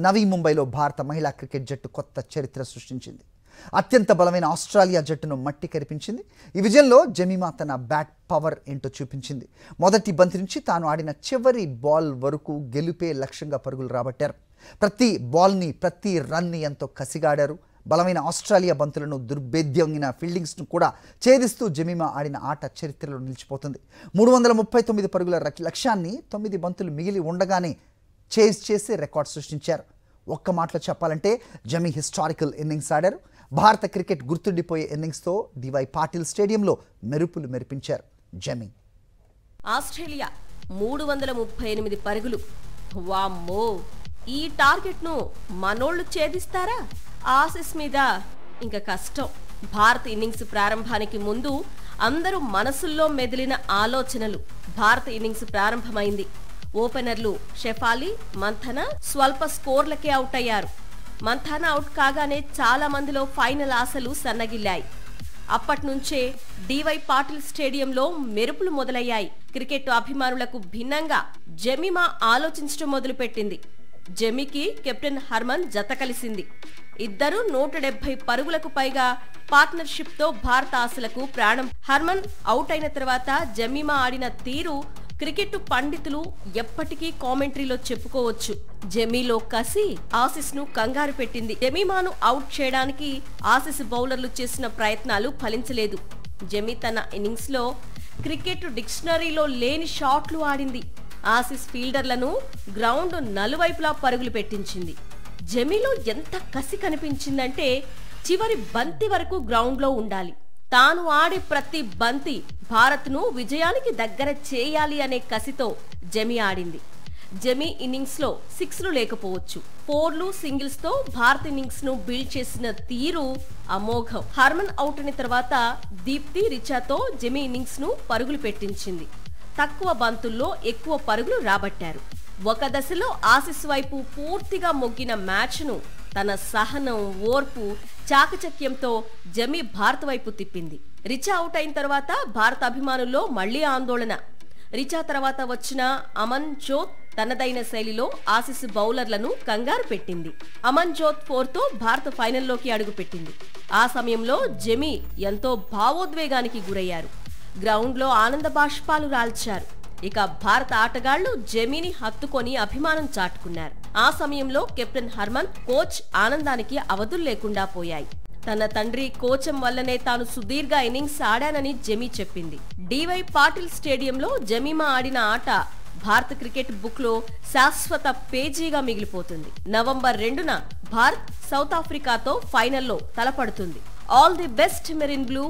నవీ ముంబైలో భారత మహిళా క్రికెట్ జట్టు కొత్త చరిత్ర సృష్టించింది. అత్యంత బలమైన ఆస్ట్రేలియా జట్టును మట్టి కరిపించింది. ఈ విజయంలో జమీమా తన బ్యాట్ పవర్ ఏంటో చూపించింది. మొదటి బంతి నుంచి తాను ఆడిన చివరి బాల్ వరకు గెలుపే లక్ష్యంగా పరుగులు రాబట్టారు. ప్రతి బాల్ని ప్రతి రన్ని ఎంతో కసిగా ఆడారు. బలమైన ఆస్ట్రేలియా బంతులను దుర్భేద్యంగిన ఫీల్డింగ్స్ను కూడా ఛేదిస్తూ జమీమా ఆడిన ఆట చరిత్రలో నిలిచిపోతుంది. 339 పరుగుల లక్ష్యాన్ని 9 బంతులు మిగిలి ఉండగానే చేజ్ చేసి రికార్డ్ సృష్టించారు. ఒక్క మాటలో చెప్పాలంటే జమీ హిస్టారికల్ ఇన్నింగ్స్ ఆడారు. భారత క్రికెట్ గుర్తుండిపోయే ఇన్నింగ్స్తో డివై పాటిల్ స్టేడియంలో మెరుపులు మెరిపించారు జమీ. ఆస్ట్రేలియా 338 పరుగులు. వామ్మో, ఈ టార్గెట్ను మనోళ్లు ఛేదిస్తారా? ఆసీస్ మీద ఇంకా కష్టం. భారత్ ఇన్నింగ్స్ ప్రారంభానికి ముందు అందరూ మనసుల్లో మెదిలిన ఆలోచనలు. భారత ఇన్నింగ్స్ ప్రారంభమైంది. ఓపెనర్లు షెఫాలి, మంథన స్వల్ప స్కోర్లకే అవుట్ అయ్యారు. మంథన అవుట్ కాగానే చాలా మందిలో ఫైనల్ ఆశలు సన్నగిల్లాయి. అప్పట్నుంచే డివై పాటిల్ స్టేడియంలో మెరుపులు మొదలయ్యాయి. క్రికెట్ అభిమానులకు భిన్నంగా జమీమా ఆలోచించడం మొదలుపెట్టింది. జమీకి కెప్టెన్ హర్మన్ జత కలిసింది. ఇద్దరు 170 పరుగులకు పైగా పార్ట్నర్షిప్ తో భారత ఆశలకు ప్రాణం. హర్మన్ అవుట్ అయిన తర్వాత జమీమా ఆడిన తీరు క్రికెట్ పండితులు ఎప్పటికీ కామెంటరీలో చెప్పుకోవచ్చు. జమీలో కసి ఆసీస్ ను కంగారు పెట్టింది. జమీమాను అవుట్ చేయడానికి ఆసీస్ బౌలర్లు చేసిన ప్రయత్నాలు ఫలించలేదు. జమీ తన ఇన్నింగ్స్ లో క్రికెట్ డిక్షనరీలో లేని షాట్లు ఆడింది. ఆసీస్ ఫీల్డర్లను గ్రౌండ్ నలువైపులా పరుగులు పెట్టించింది. జమీలో ఎంత కసి కనిపించిందంటే చివరి బంతి వరకు గ్రౌండ్ లో ఉండాలి. తాను ఆడే ప్రతి బంతి భారత్ ను విజయానికి దగ్గర చేయాలి అనే కసితో జమీ ఆడింది. జమీ ఇన్నింగ్స్ లో 6లు లేకపోవచ్చు, 4లు సింగిల్స్ తో భారత్ ఇన్నింగ్స్ ను బిల్డ్ చేసిన తీరు అమోఘం. హర్మన్ అవుట్ అయిన తర్వాత దీప్తి, రిచాతో జమీ ఇన్నింగ్స్ ను పరుగులు పెట్టించింది. తక్కువ బంతుల్లో ఎక్కువ పరుగులు రాబట్టారు. ఒక దశలో ఆసీస్ వైపు పూర్తిగా మొగ్గిన మ్యాచ్ ను తన సహనం, ఓర్పు, చాకచక్యంతో జమీ భారత్ వైపు తిప్పింది. రిచా అవుట్ అయిన తర్వాత భారత అభిమానుల్లో మళ్లీ ఆందోళన. రిచా తర్వాత వచ్చిన అమన్ జోత్ తనదైన శైలిలో ఆసీస్ బౌలర్లను కంగారు పెట్టింది. అమన్ జోత్ 4తో భారత ఫైనల్లోకి అడుగుపెట్టింది. ఆ సమయంలో జమీ ఎంతో భావోద్వేగానికి గురయ్యారు. గ్రౌండ్లో ఆనంద బాష్పాలు రాల్చారు. ఇక భారత ఆటగాళ్లు జమీని హత్తుకొని అభిమానం చాటుకున్నారు. ఆ సమయంలో కెప్టెన్ హర్మన్, కోచ్ ఆనందానికి అవధులు లేకుండా పోయాయి. తన తండ్రి కోచం వల్లనే తాను సుదీర్ఘ ఇన్నింగ్స్ ఆడానని జమీ చెప్పింది. డివై పాటిల్ స్టేడియంలో జమీమా ఆడిన ఆట భారత క్రికెట్ బుక్ లో శాశ్వత పేజీగా మిగిలిపోతుంది. నవంబర్ 2న భారత్ సౌత్ ఆఫ్రికాతో ఫైనల్లో తలపడుతుంది. ఆల్ ది బెస్ట్ మెరిన్ బ్లూ.